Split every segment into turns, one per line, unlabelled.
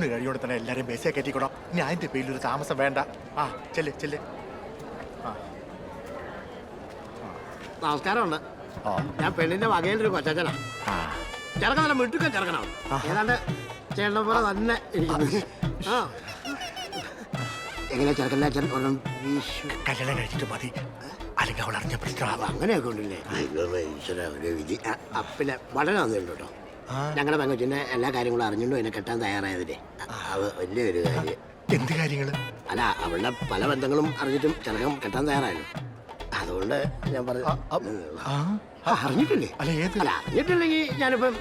ഊണ് കഴിയോടെ തന്നെ എല്ലാരെയും ബസ്സേ കയറ്റിക്കൂടാ. ഇനി അതിന്റെ പേരിലൊരു താമസം വേണ്ട. ആ ചെല്ല് ചെല്ല്.
നമസ്കാരമുണ്ട്. ഞാൻ പെണ്ണിന്റെ വകയിലൊരു കൊച്ചനാ. ചെറുക്കൻ നല്ല മിട്ടുക്ക ചെറുക്കനാണ്. ഏതാണ്ട് ചേട്ടനെ പോലെ തന്നെ ഇരിക്കുന്നു. ആ എങ്ങനെ ചെറുക്കൻ്റെ അച്ഛൻ
കല്യാണം കഴിച്ചിട്ട് മതി, അല്ലെങ്കിൽ അവൾ അറിഞ്ഞ പ്രശ്നമാവാം.
അങ്ങനെയൊക്കെ ഉണ്ടല്ലേ? ഒരു വിധി. പിന്നെ വളരെ നന്ദിയുണ്ട് കേട്ടോ. ഞങ്ങളുടെ പെങ്കൊച്ചിന്റെ എല്ലാ കാര്യങ്ങളും അറിഞ്ഞുകൊണ്ടും എന്നെ കെട്ടാൻ തയ്യാറായതില്ലേ, അത് വലിയൊരു കാര്യം.
എന്ത് കാര്യങ്ങള്?
അല്ല, അവളുടെ പല ബന്ധങ്ങളും അറിഞ്ഞിട്ടും ചെറുക്കൻ കെട്ടാൻ തയ്യാറായല്ലോ. അതുകൊണ്ട് ഞാൻ പറഞ്ഞു. അറിഞ്ഞിട്ടില്ലേ? അല്ല, അറിഞ്ഞിട്ടില്ലെങ്കിൽ ഞാനിപ്പം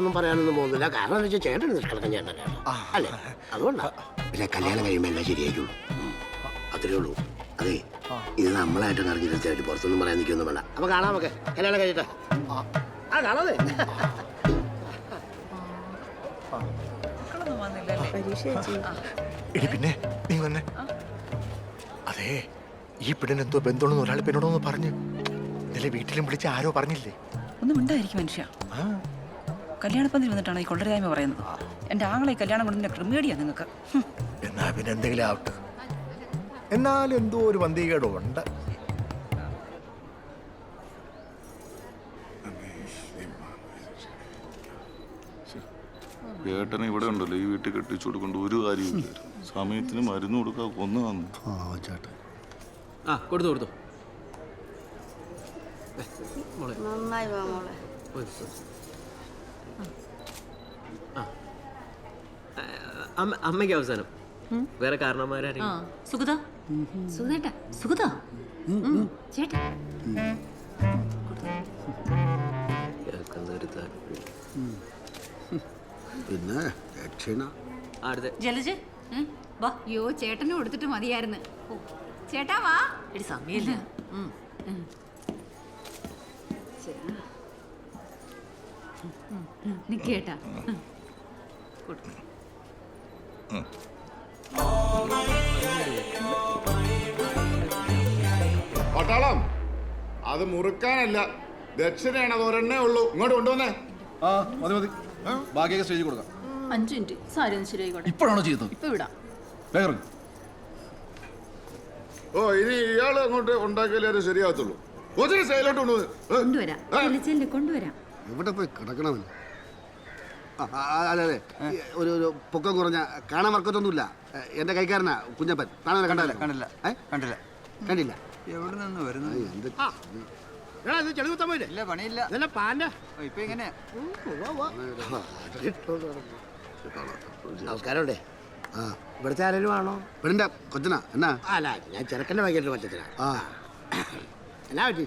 ഒന്നും പറയാനൊന്നും പോകുന്നില്ല. കാരണം എന്താ വെച്ചാൽ ചേട്ടൻ നിഷ്കളക്കം ചേട്ടനാണ് അല്ലേ? അതുകൊണ്ടാ. പിന്നെ കല്യാണം കഴിയുമ്പോൾ എല്ലാം ശരിയായിട്ടുള്ളൂ, അത്രേ ഉള്ളൂ. അതെ, ഇത് നമ്മളായിട്ട് അറിഞ്ഞിട്ട് പുറത്തൊന്നും പറയാൻ നിൽക്കൊന്നും വേണ്ട. അപ്പൊ കാണാം, നമുക്ക് കല്യാണം കഴിയട്ടെ. ആ കാണാതെ.
പിന്നെ നീ വന്നെ. അതെ, ഈ പെണ്ണിനെന്തോ ബന്ധമുണ്ടെന്ന് ഒരാൾ പെണ്ണോടൊന്ന് പറഞ്ഞു. ഇന്നലെ വീട്ടിലും വിളിച്ച് ആരോ പറഞ്ഞില്ലേ?
ഒന്നും ഉണ്ടായിരിക്കും മനുഷ്യ. കല്യാണപ്പന്തിൽ വന്നിട്ടാണ് ഈ കൊള്ളരായ്മ പറയുന്നത്. എന്റെ ആങ്ങളെ കല്യാണം കൊണ്ടതിന്റെ ക്രിമേഡിയാ നിങ്ങൾക്ക്.
എന്നാ പിന്നെ എന്തെങ്കിലും ആവട്ടെ. എന്നാലും എന്തോ ഒരു വന്തികേടും ഉണ്ട്.
ഏട്ടനെ ഇവിടെ ഉണ്ടല്ലോ, ഈ വീട്ടിൽ കെട്ടിച്ചു കൊടുക്കൊണ്ട് ഒരു കാര്യമില്ല. സമയത്തിന് മരുന്ന് കൊടുക്കാൻ കൊന്നു വന്നു.
കൊടുത്തു കൊടുത്തു.
നന്നായി വാ മോളെ.
അമ്മയ്ക്ക് അവസാനം വേറെ കാരണന്മാരായിരിക്കും.
സുഗത സുഗതേട്ടാ, സുഗത ചേട്ടാ.
പിന്നെ ദക്ഷിണ
ജലജ വാ. യോ, ചേട്ടനും കൊടുത്തിട്ട് മതിയായിരുന്നു. ചേട്ടാ വാ. എടി സമയമില്ല. നിക്കേട്ടാ.
പട്ടാളം, അത് മുറുക്കാനല്ല, ദക്ഷിണയാണ്. അത് ഒരെണ്ണേ ഉള്ളൂ. ഇങ്ങോട്ട് കൊണ്ടുവന്നേ.
ആ മതി മതി, ബാക്കിയൊക്കെ സ്റ്റേജിൽ കൊടുക്കാം.
5 മിനിറ്റ് സാരി ഒന്ന് ശരിയായിക്കോട്ടെ.
ഇപ്പോഴാണോ ചെയ്തത്?
ഇപ്പൊ വിടാം.
വേഗം.
ഓ, ഇനി ഇയാൾ അങ്ങോട്ട് ഉണ്ടാക്കിയാലേ ശരിയാകത്തുള്ളൂ. സൈലോട്ട്
കൊണ്ടുവരാം. കൊണ്ടുവരാം.
എവിടെ പോയി കിടക്കണമെന്ന്? അതെ അതെ, ഒരു പൊക്കം കുറഞ്ഞ, കാണാൻ വർക്കത്തൊന്നുമില്ല. എന്റെ കൈക്കാരനാ കുഞ്ഞപ്പൻ. കാണാൻ കണ്ടല്ലേ? കണ്ടില്ല. കണ്ടില്ല കണ്ടില്ല.
എവിടെ നിന്ന് വരുന്നത്?
നമസ്കാരമുണ്ടേ. ആ, ഇവിടുത്തെ ആരെങ്കിലും ആണോ? പെണ്ണിന്റെ കൊച്ചനാ. എന്നാ? അല്ല, ഞാൻ ചെറുക്കൻ്റെ വൈകിട്ട് കൊച്ചനാ. ആ, എന്നാ പറ്റി?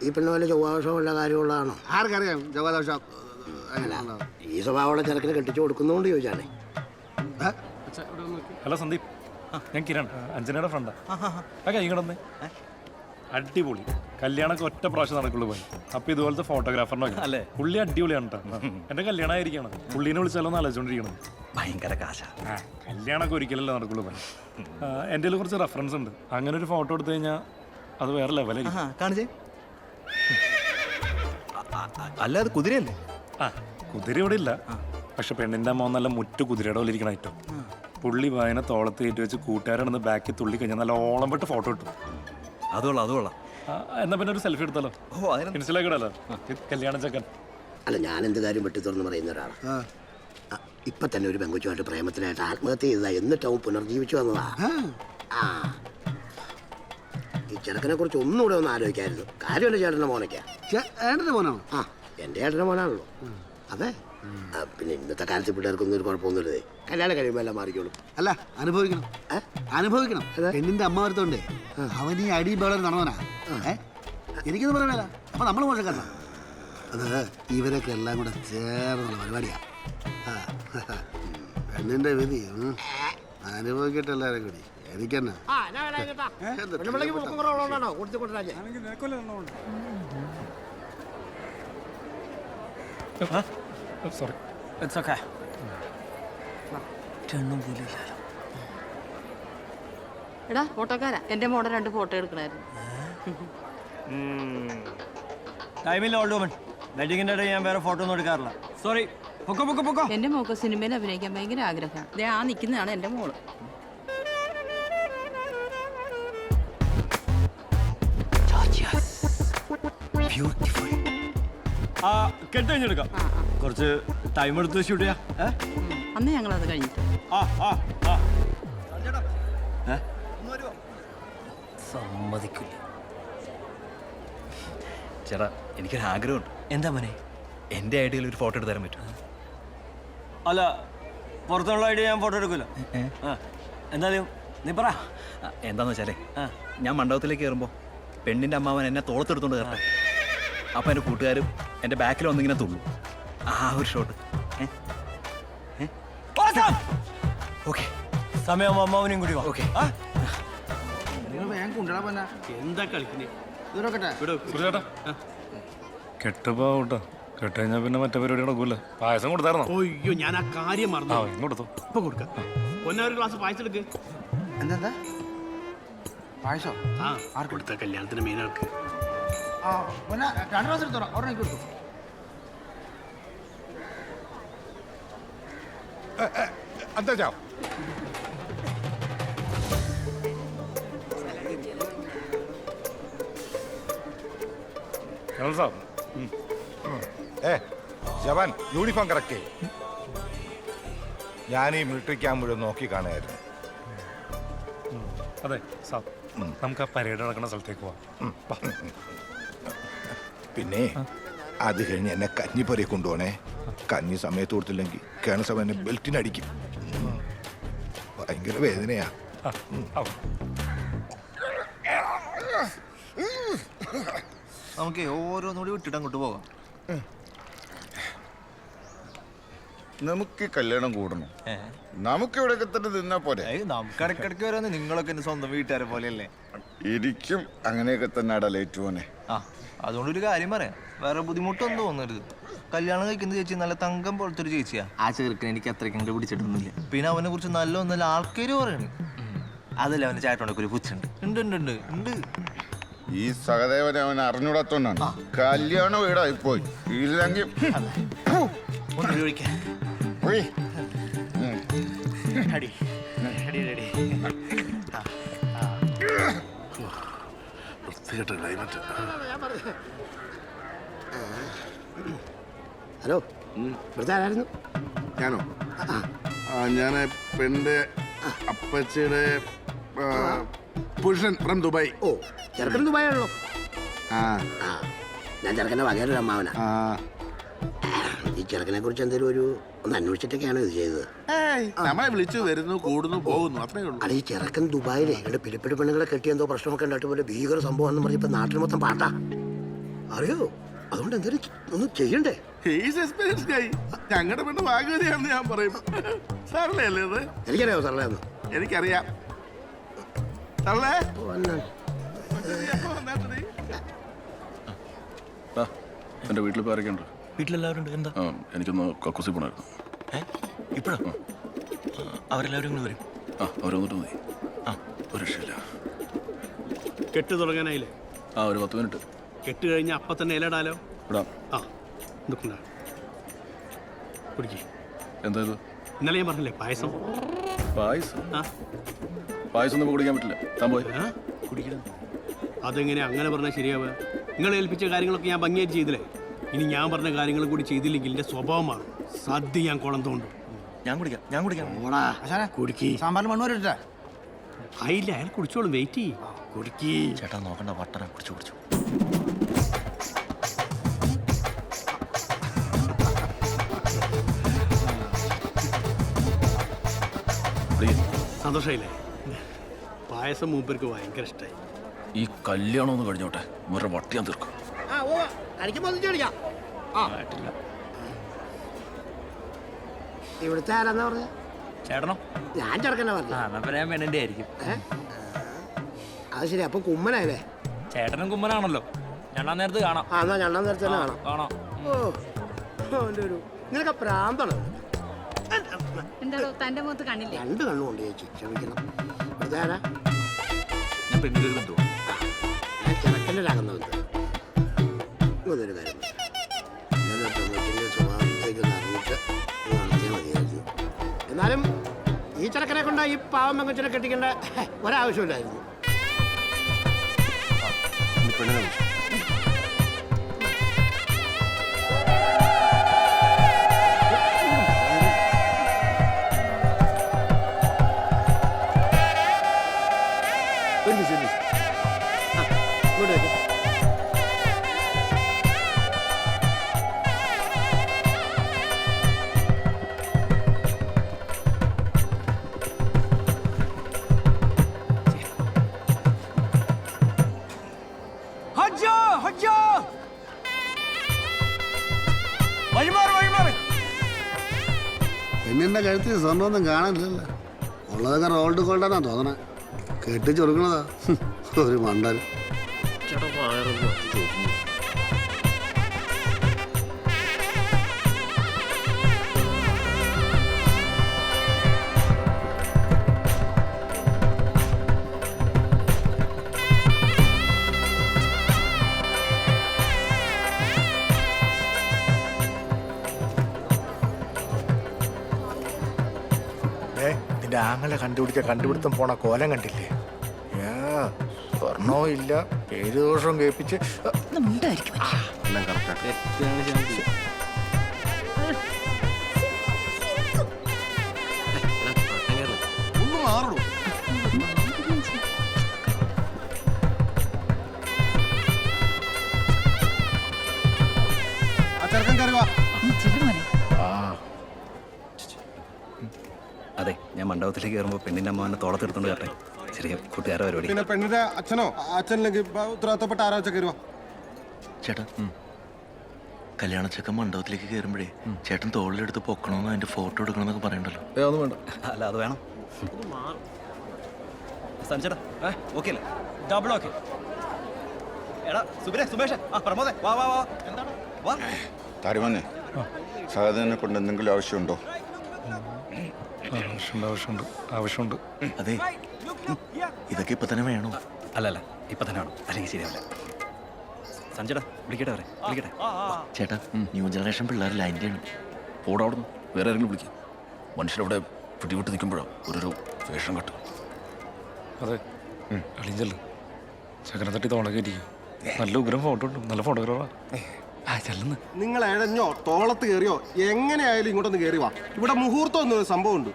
ഈ പെണ്ണ് വല്ല ചൊവ്വാദോഷമുള്ള കാര്യമുള്ളതാണോ? ആർക്കറിയാം ചൊവ്വാദോഷം? ഈ സ്വഭാവമുള്ള ചെറുക്കിനെ കെട്ടിച്ചു കൊടുക്കുന്നതുകൊണ്ട് ചോദിച്ചാണേ.
ഹലോ സന്ദീപ്, ഞാൻ കിരൺ, അഞ്ജനയുടെ ഫ്രണ്ടാ. ഇങ്ങോട്ടൊന്നേ. അടിപൊളി കല്യാണമൊക്കെ ഒറ്റ പ്രാവശ്യം നടക്കുള്ളൂ പോയി. അപ്പൊ ഇതുപോലത്തെ ഫോട്ടോഗ്രാഫറിനോ അല്ലേ? പുള്ളി അടിപൊളിയാണ് കേട്ടോ. എന്റെ കല്യാണം ആയിരിക്കണം. പുള്ളീനെ വിളിച്ചാലോന്ന് ആലോചിച്ചോണ്ടിരിക്കണം.
ഭയങ്കര കാശ.
കല്യാണമൊക്കെ ഒരിക്കലല്ലേ നടക്കുള്ളൂ പോയി. എൻ്റെ കുറച്ച് റെഫറൻസ് ഉണ്ട്. അങ്ങനെ ഒരു ഫോട്ടോ എടുത്തു കഴിഞ്ഞാൽ അത് വേറെ ലെവലായിരിക്കും.
കാണിച്ചേ. അല്ല, അത് കുതിരയല്ലേ?
ആ, കുതിര ഇവിടെ ഇല്ല. പക്ഷെ പെണ്ണിന്റെ അമ്മ നല്ല മുറ്റു കുതിരയുടെ പോലെ ഇരിക്കണം ഏറ്റവും. പുള്ളി വായന തോളത്ത് കയറ്റി വെച്ച് കൂട്ടുകാരാണെന്ന് ബാക്കിൽ തുള്ളി കഴിഞ്ഞാൽ നല്ല ഓളം പെട്ട് ഫോട്ടോ ഇട്ടു.
അതുകൊള്ളാം.
എന്നാ പിന്നെ ഒരു സെൽഫി എടുത്താലോ? ഇൻസ്റ്റയിലേക്കിടല്ലോ കല്യാണ ചക്കൻ.
അല്ല, ഞാൻ എന്ത് കാര്യം വെട്ടി തുറന്ന് പറയുന്ന ഒരാളാണ്. ഇപ്പൊ തന്നെ ഒരു പെങ്കുച്ചുമായിട്ട് പ്രേമത്തിനായിട്ട് ആത്മഹത്യ ചെയ്തതാ. എന്നിട്ട് അവൻ പുനർജീവിച്ചു വന്നതാ. ഈ ചെറുക്കനെ കുറിച്ച് ഒന്നുകൂടെ ഒന്ന് ആലോചിക്കായിരുന്നു. കാര്യമല്ല, ചേട്ടൻ്റെ മോനൊക്കെയാ. ഏട്ടൻ്റെ മോനാണോ? ആ, എൻ്റെ ഏട്ടൻ്റെ മോനാണല്ലോ. അതെ. പിന്നെ ഇന്നത്തെ കാലത്ത് പിള്ളേർക്കൊന്നും ഒരു കുഴപ്പമൊന്നുമില്ലേ. കല്യാണം കഴിയുമ്പോൾ എല്ലാം മാറിക്കോളും. അല്ല, അനുഭവിക്കണം. പെണ്ണിന്റെ അമ്മ വരുത്തോണ്ടേ അവൻ ഈ അടി ബേളർ നടന്നവനാ. എനിക്കൊന്നും പറയാനല്ല. അപ്പൊ നമ്മൾ മോശക്കാരനാ. അത് ഇവരൊക്കെ എല്ലാം കൂടെ ചേർന്നുള്ള പരിപാടിയാ. പെണ്ണിന്റെ വിധി അനുഭവിക്കട്ടെ എല്ലാവരും കൂടി. എനിക്കെന്നാ
സോറി.
എടാ ഫോട്ടോക്കാരാ, എന്റെ മോടെ 2 ഫോട്ടോ എടുക്കണായിരുന്നു.
ടൈമില്ല ഓൾഡ് വുമൺ. വെഡിങ്ങിന്റെ ഇടയിൽ ഞാൻ വേറെ ഫോട്ടോ ഒന്നും എടുക്കാറില്ല. സോറി.
പൊക്കോ പൊക്കോ പൊക്കോ.
എൻ്റെ മോക്ക് സിനിമയിൽ അഭിനയിക്കാൻ ഭയങ്കര ആഗ്രഹമാണ്. ദേ ആ നിൽക്കുന്നതാണ് എൻ്റെ മോള്.
ആ കെട്ട് കഴിഞ്ഞെടുക്കാം. കുറച്ച് ടൈം എടുത്ത് ഷൂട്ട് ചെയ്യാം.
അന്ന് ഞങ്ങളത് കഴിഞ്ഞിട്ട്
സമ്മതിക്കില്ല.
ചേട്ടാ എനിക്കൊരു ആഗ്രഹമുണ്ട്.
എന്താ മോനെ?
എൻ്റെ ഐഡിയയിൽ ഒരു ഫോട്ടോ എടുത്ത് തരാൻ പറ്റും?
അല്ല, പുറത്തുള്ള ഐഡിയ ഞാൻ ഫോട്ടോ എടുക്കില്ല. എന്തായാലും നീ പറ.
എന്താന്ന് വെച്ചാലേ, ഞാൻ മണ്ഡപത്തിലേക്ക് കയറുമ്പോൾ പെണ്ണിൻ്റെ അമ്മാവൻ എന്നെ തോളത്തെടുത്തോണ്ട് കയറട്ടെ. അപ്പം എൻ്റെ കൂട്ടുകാരും എൻ്റെ ബാക്കിൽ വന്നിങ്ങനെ തുള്ളു. ആ ഒരു ഷോട്ട്. ഓക്കെ,
സമയം അമ്മാവനെയും കൂടി.
ഓക്കെ.
നിങ്ങൾ വേഗം കൊണ്ടുവരാൻ പോന്നാ.
എന്താ കളിക്കുന്നേ?
സുരേട്ടാ കെട്ടുപോട്ടോ. കെട്ട് കഴിഞ്ഞാൽ പിന്നെ മറ്റേ പരിപാടി നടക്കൂല. പായസം കൊടുത്തായിരുന്നോ?
അയ്യോ, ഞാൻ ആ കാര്യം മറന്നു.
കൊടുത്തു.
ഇപ്പൊ കൊടുക്കാം. ഒരു ഗ്ലാസ് പായസം എടുക്ക്.
എന്താ പായസോ?
ആർക്ക് കൊടുത്ത? കല്യാണത്തിന് മെയിനാൾക്ക്.
ആ പിന്നെ 2 ഗ്ലാസ് എടുത്തോളാം. അവിടെ കൊടുത്തു.
എന്താ ചാ
ജവാൻ യൂണിഫോം കറക്റ്റ്. ഞാൻ ഈ മിലിറ്ററി ക്യാമ്പ് മുഴുവൻ നോക്കി കാണുമായിരുന്നു.
അതെ സാബ്, നമുക്ക് ആ പരേഡ് നടക്കുന്ന സ്ഥലത്തേക്ക് പോവാം.
പിന്നെ അത് കഴിഞ്ഞ് എന്നെ കഞ്ഞിപ്പുരയെ കൊണ്ടുപോണേ. കഞ്ഞി സമയത്ത് കൊടുത്തില്ലെങ്കിൽ കേണസഭ എന്നെ ബെൽറ്റിനടിക്കും. ഭയങ്കര വേദനയാ.
നമുക്ക് ഓരോന്നുകൂടി വിട്ടിട്ട് അങ്ങോട്ട് പോകാം.
നമുക്ക് കല്യാണം കൂടണം. നമുക്ക് ഇവിടെയൊക്കെ തന്നെ നിന്നാ പോരെ.
നമുക്ക് ഇടയ്ക്കിടയ്ക്ക് വരാന്ന്. നിങ്ങളൊക്കെ എൻ്റെ സ്വന്തം വീട്ടുകാരെ പോലെയല്ലേ?
ഇരിക്കും അങ്ങനെയൊക്കെ തന്നെ ലേറ്റ് പോനെ.
ആ, അതുകൊണ്ടൊരു കാര്യം പറയാം. വേറെ ബുദ്ധിമുട്ടൊന്നും തോന്നരുത്. കല്യാണം കഴിക്കുന്ന ചേച്ചി നല്ല തങ്കം പോലത്തെ ഒരു ചേച്ചിയാ. ആ ചെറുക്കൻ എനിക്ക് അത്രയ്ക്ക് അങ്ങോട്ട് പിടിച്ചിട്ടൊന്നുമില്ല. പിന്നെ അവനെ കുറിച്ച് നല്ല ഒന്നല്ല ആൾക്കാർ പറയണ്. അതല്ല അവൻ്റെ ചേട്ടനൊക്കെ ഒരു പുച്ഛുണ്ട്. ഉണ്ട് ഉണ്ട് ഉണ്ട് ഉണ്ട്.
ഈ സഹദേവനെ അവൻ അറിഞ്ഞൂടാത്തോണ്ടാണ് കല്യാണം വീടായിപ്പോയി. ഇല്ലെങ്കിൽ
ഒന്ന് ചോദിക്കാൻ
ഹലോ, ഇവിടുത്തെ ആരായിരുന്നു?
ഞാനോ? ഞാൻ പെണ്ണിന്റെ അപ്പച്ചിയുടെ പുരുഷൻ ഫ്രം ദുബായ്.
ഓ, ചെറുക്കൻ ദുബായാണല്ലോ.
ആ
ആ, ഞാൻ ചെറുക്കൻ്റെ വകയൊരു അമ്മാവനാ.
ആ
ഈ ചെറുക്കനെ കുറിച്ച് എന്തെങ്കിലും ഒന്ന് അന്വേഷിച്ചിട്ടൊക്കെയാണ് ഇത് ചെയ്തത്.
നമ്മളെ വിളിച്ചു വരുന്നു, കൂടുന്നു, പോകുന്നു, അത്രേ ഉള്ളൂ.
അല്ല, ഈ ചെറുക്കൻ ദുബായിലെ രണ്ട് പിലിപ്പിടി പെണ്ണുങ്ങളെ കെട്ടി എന്തോ പ്രശ്നമൊക്കെ ഉണ്ടായിട്ട് പോലെ ഭീകര സംഭവം എന്ന് പറഞ്ഞപ്പോൾ നാട്ടിൽ മൊത്തം പാട്ടാ. അറിയോ? അതുകൊണ്ട് എന്തെങ്കിലും ഒന്നും ചെയ്യണ്ടേ?
ഞങ്ങളുടെ പെണ്ണ് ഭാഗ്യവതിയാണെന്ന് ഞാൻ പറയും. സാറല്ലേ അല്ലേ അത്?
എനിക്കറിയാമോ സാറേന്ന്?
എനിക്കറിയാം. സാറേ
എൻ്റെ വീട്ടിൽ ഇപ്പോൾ ആരൊക്കെയുണ്ട്?
വീട്ടിലെല്ലാവരും ഉണ്ട്. എന്താ?
എനിക്കൊന്ന് കക്കൂസി പോണായിരുന്നു.
ഇപ്പോഴാ? അവരെല്ലാവരും ഇങ്ങനെ വരും.
അവർ വന്നിട്ട് മതി. ഒരു രക്ഷയില്ല.
കെട്ട് തുടങ്ങാനായില്ലേ?
ഒരു 10 മിനിറ്റ്.
കെട്ട് കഴിഞ്ഞ അപ്പം തന്നെ ഇലടാലോ.
ഇടാം.
എന്തൊക്കെയുണ്ടാ കുടിക്കേ.
എന്താ ഇത്?
ഇന്നലെ ഞാൻ പറഞ്ഞില്ലേ പായസം.
പായസം? പായസം ഒന്നും കുടിക്കാൻ പറ്റില്ല. താൻ പോയി
കുടിക്കണം. അതെങ്ങനെ അങ്ങനെ പറഞ്ഞാൽ ശരിയാവുക? നിങ്ങൾ ഏൽപ്പിച്ച കാര്യങ്ങളൊക്കെ ഞാൻ ഭംഗിയായിട്ട് ചെയ്തില്ലേ? ഇനി ഞാൻ പറഞ്ഞ കാര്യങ്ങളും കൂടി ചെയ്തില്ലെങ്കിൽ എൻ്റെ സ്വഭാവം മാറും. സദ്യ ഞാൻ കുളം തോണ്ടും.
ഞാൻ കുടിക്കാം.
ഓടാ
കുടിക്കേ.
സാമ്പാറിൽ മണ്ണ് വരട്ടെ?
ആയില്ല, അയാൾ കുടിച്ചോളും. വെയിറ്റ് ചെയ്യ്. കുടിക്കേ.
ചേട്ടാ നോക്കണ്ട, വട്ടന കുടിച്ചു.
സന്തോഷമായില്ലേ? പായസം മൂപ്പർക്ക് ഭയങ്കര ഇഷ്ടമായി.
ഈ കല്യാണം ഒന്ന് കഴിഞ്ഞോട്ടെ, വേറെ വട്ടിയാൻ തീർക്കും.
ഇവിടുത്തെ ആരാന്നാ പറഞ്ഞ?
ചേട്ടനോ?
ഞാൻ ചെറുക്കനെ പറഞ്ഞു.
പെണ്ണിന്റെ ആയിരിക്കും.
അത് ശരി. അപ്പൊ കുമ്മനായല്ലേ?
ചേട്ടനും കുമ്മനാണല്ലോ. ഞണ്ണാൻ നേരത്ത് കാണാം.
എന്നാ ഞണ്ണാൻ നേരത്തെ തന്നെ കാണാം. നിനക്ക് പ്രാന്താണ്.
എന്താണോ തന്റെ മുഖത്ത് കണ്ണില്ലേ?
2 കണ്ണുകൊണ്ട് ചേച്ചി, ക്ഷമിക്കണം. ഇവിടുത്തെ ആരാ?
ഞാൻ പെണ്ണിൻ്റെ ഒരു ബന്ധുവാ.
ഞാൻ ചെറുക്കൻ്റെ രാകുന്ന ബന്ധു. ഇതൊരു കാര്യം, സ്വഭാവം ദിവസത്തേക്ക് ഒന്ന് ഇറങ്ങിയിട്ട് നടത്തിയാൽ മതിയായിരുന്നു. എന്നാലും ഈ ചെറുക്കനെ കൊണ്ട് ഈ പാവം പെങ്കൊച്ചിനെ കെട്ടിക്കേണ്ട ഒരാവശ്യമില്ലായിരുന്നു.
പെണ്ണിന്റെ കഴുത്തിൽ സ്വർണ്ണമൊന്നും കാണാനില്ലല്ലോ. ഉള്ളതൊക്കെ റോൾഡ് ഗോൾഡാന്നാ തോന്നണേ. കെട്ടിച്ച് കൊടുക്കണതാ ഒരു മണ്ടൻ.
നിന്റെ ആങ്ങളെ കണ്ടുപിടുത്തം പോണ കോലം കണ്ടില്ലേ? സ്വർണവും ഇല്ല, പേര് ദോഷവും കേൾപ്പിച്ച്
എല്ലാം കറക്റ്റാ.
ഒന്ന് മാറണോ? ആ ചെറുക്കൻ കയറി വാ.
അതെ, ഞാൻ മണ്ഡപത്തിലേക്ക് കയറുമ്പോൾ പെണ്ണിന്റെ അമ്മ എന്നെ തോളത്തെടുത്തോണ്ട് കേട്ടെ. ചെറിയ കൂട്ടുകാരെ പരിപാടി.
പിന്നെ പെണ്ണിന്റെ അച്ഛനോ അച്ഛനില്ലെങ്കിൽ ഉത്തരവാദിത്തപ്പെട്ട ആരോ കയറി വാ.
ചേട്ടാ, കല്യാണച്ചക്കൻ മണ്ഡപത്തിലേക്ക് കയറുമ്പോഴേ ചേട്ടൻ തോളിലെടുത്ത് പൊക്കണമെന്നോ അതിന്റെ ഫോട്ടോ എടുക്കണമെന്നൊക്കെ പറയണ്ടല്ലോ. ഒന്നും വേണ്ട. അല്ല, അത് വേണം. ചേട്ടാ ഓക്കെ അല്ലേ? Double okay. എടാ സുമേഷ്, പ്രമോദേ, വാ വാ വാ. എന്താണ് വാ
താരുമോനെ, സഹോദരനെ കൊണ്ട് എന്തെങ്കിലും ആവശ്യമുണ്ടോ?
ആവശ്യമുണ്ട്.
അതെ, ഇതൊക്കെ ഇപ്പൊ തന്നെ വേണോ? അല്ലല്ല, ഇപ്പൊ തന്നെ വേണം, അല്ലെങ്കിൽ ശരിയാവില്ല. സഞ്ജടാ വിളിക്കട്ടെ, വിളിക്കട്ടെ. ചേട്ടാ, ന്യൂ ജനറേഷൻ പിള്ളേർ ലൈൻ്റെയാണ്. പോടാ അവിടുന്ന്, വേറെ ആരെങ്കിലും വിളിക്കും. മനുഷ്യരവിടെ പിടിവിട്ട് നിൽക്കുമ്പോഴാണ് ഓരോരോ വേഷം കെട്ടും.
അതെ, അളിഞ്ചല്ലേ ചക്കനെ തട്ടി തോളൊക്കെ ഇരിക്കും. നല്ല ഉഗ്രം ഫോട്ടോ ഉണ്ട്, നല്ല ഫോട്ടോഗ്രാഫാ. ചെല്ലുന്നു.
നിങ്ങൾ എഴഞ്ഞോ തോളത്ത് കയറിയോ എങ്ങനെയായാലും ഇങ്ങോട്ടൊന്ന് കയറി വാ. ഇവിടെ മുഹൂർത്തം ഒന്നും സംഭവം ഉണ്ട്.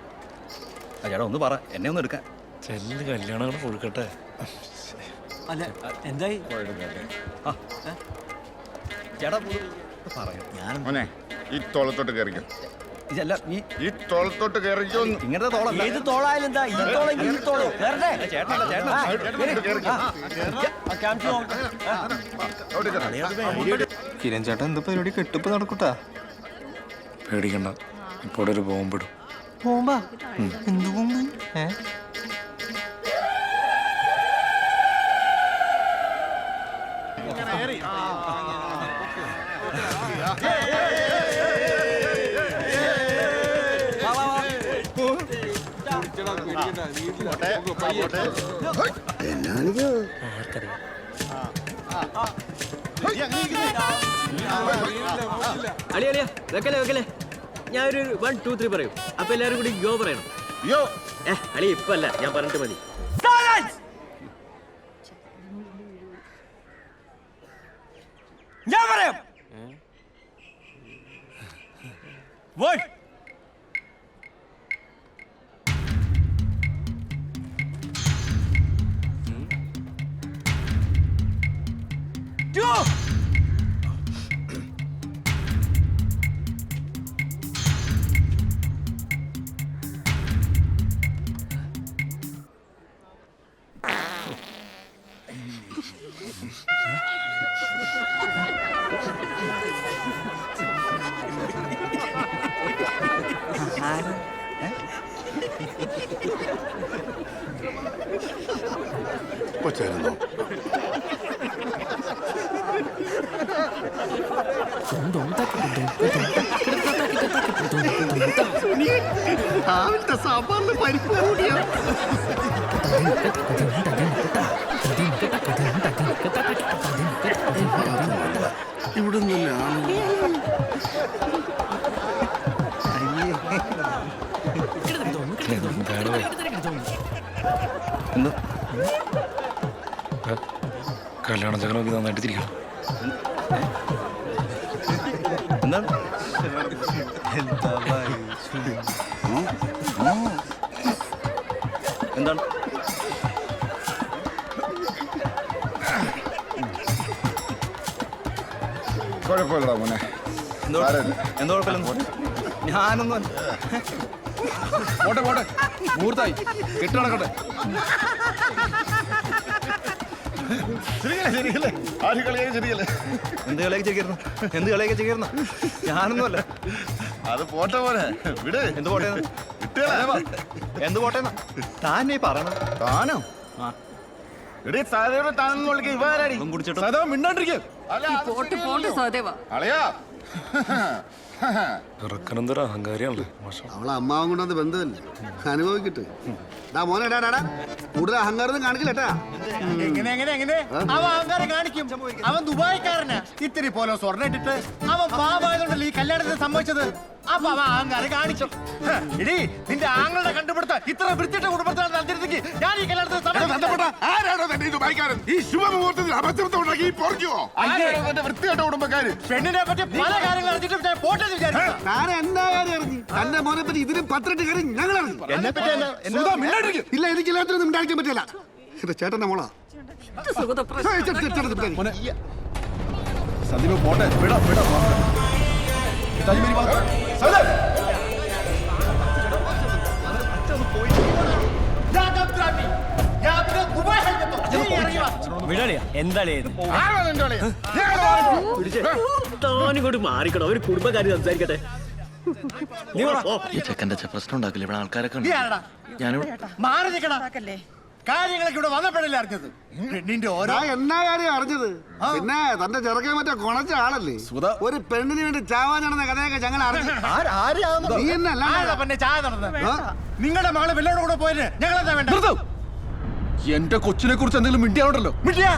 ചേട്ടാ ഒന്ന് പറ, എന്നെ ഒന്ന് എടുക്കാൻ.
ചെല്ല്, കല്യാണം കൊടുക്കട്ടെ.
അല്ല എന്തായി ചേട്ടാ പറയാം. ഞാൻ
മോനെ, ഈ തോളത്തോട്ട് കയറിക്കോ.
ഇതല്ല
ഈ തോളത്തോട്ട് കയറിക്കോ.
ഇങ്ങനത്തെ തോളല്ല. ഏത് തോളായാലും എന്താ, ഈ തോളെങ്കിൽ ഈ തോള്. കിരൺ ചേട്ടൻ എന്താ പരിപാടി? കെട്ടിപ്പ് നടക്കൂട്ടാ.
പേടിക്കണ്ട, ഇപ്പോൾ ഒരു ബോംബിടും.
ബോംബാ? എന്ത് ബോംബ്?
അളിയളിയ വെക്കല്ലേ വെക്കല്ലേ, ഞാനൊരു 1 2 3 പറയും. അപ്പൊ എല്ലാരും കൂടി യോ പറയണം. അളി ഇപ്പൊ അല്ല, ഞാൻ പറഞ്ഞിട്ട് മതി.
ഞാൻ പറയാം.
കൊച്ചായിരുന്നോ?
രാവിലത്തെ സാമ്പാറിന് പരിപ്പ് കൂടിയോ?
ഇവിടെ നിന്നാണ്
എന്താ കല്യാണ ചകനൊക്കെ നന്നായിട്ട് തിരിക്കണം.
എന്താണ് എന്താണ്
കുഴപ്പമില്ലടാ മോനെ.
എന്താ കുഴപ്പമില്ല? ഞാനൊന്നും
പോട്ടെ പോട്ടെ, മുഹൂർത്തായി, കെട്ടിടക്കട്ടെ.
എന്ത് കളിയൊക്കെ ചെയ്യരുന്നു? എന്ത് കളിയൊക്കെ ചെയ്യരുന്നു? ഞാനൊന്നുമല്ല.
അത് പോട്ടെ പോലെ വിട്.
എന്ത് പോട്ടെ? എന്ത് പോട്ടേന്നാ താൻ നീ പറയണത്?
താനോ?
കുടിച്ചിട്ട്
മിണ്ടാണ്ടിരിക്കും.
അളയാ
ചെറുക്കനെന്തൊരു അഹങ്കാരിയാണല്ലേ മാഷ.
അവളെ അമ്മാവും കൊണ്ടത് ബന്ധമല്ലേ, അനുഭവിക്കട്ടെ. മോനെ കൂടുതൽ അഹങ്കാരം കാണിക്കില്ലട്ടാ.
അവൻ അഹങ്കാരം കാണിക്കും. അവൻ ദുബായിക്കാരനാ. ഇത്തിരി പോലെ സ്വർണ്ണം ഇട്ടിട്ട് അവൻ പാവായതുകൊണ്ടല്ലേ ഈ കല്യാണത്തിന് സംഭവിച്ചത്. അപ്പൊ അവൻ അഹങ്കാരം കാണിച്ചു. ഇടി നിന്റെ ആങ്ങളുടെ കണ്ടുപിടുത്ത ഇത്ര വൃത്തിയുടെ കുടുംബത്തിലാണ് നടത്തിയിരുന്നെങ്കിൽ ഞാൻ ഈ കല്യാണത്തിന് വൃത്തിയായിട്ട കുടുംബക്കാര് പെണ്ണിനെ പറ്റി പല കാര്യങ്ങൾ അറിഞ്ഞിട്ട് പോട്ടെ വിചാരിച്ചു.
എന്താ കാര്യം അറിഞ്ഞു? തന്റെ മോനെ പറ്റി ഇതിനും 18 കാര്യം ഞങ്ങൾ അറിഞ്ഞു.
എന്നെ പറ്റി
ഇല്ല, എനിക്ക് എല്ലാത്തിനും ഉണ്ടാക്കാൻ പറ്റില്ല. എന്റെ ചേട്ടന്റെ മോളാ.
സന്ദീപ് പോട്ടെ, വിടാം വിടാം.
എന്താണിങ്ങോട്ട് മാറിക്കണോ? ഒരു കുടുംബക്കാരി സംസാരിക്കട്ടെ.
ഈ ചെക്കൻ്റെ പ്രശ്നം ഉണ്ടാക്കില്ല. ഇവിടെ ആൾക്കാരൊക്കെ
മാറി നിൽക്കണ കാര്യങ്ങളൊക്കെ ഇവിടെ വന്നപ്പോഴല്ലേ അറിഞ്ഞത്. പെണ്ണിന്റെ ഓരോ
എന്നാ കാര്യം അറിഞ്ഞത്? പിന്നെ തന്റെ ചെറുക്കൻ മറ്റേ കൊണച്ച ആളല്ലേ, ഒരു പെണ്ണിന് വേണ്ടി ചാവാൻ നടന്ന കഥയൊക്കെ ഞങ്ങൾ അറിഞ്ഞു. നീ എന്നല്ല
പിന്നെ ചായ നടന്നത്. നിങ്ങളുടെ മകള് വെള്ളോട് കൂടെ പോയത് ഞങ്ങളെന്താ വേണ്ട?
എന്റെ കൊച്ചിനെ കുറിച്ച് എന്തെങ്കിലും മിണ്ടിയാവുണ്ടല്ലോ.
മിണ്ടിയാ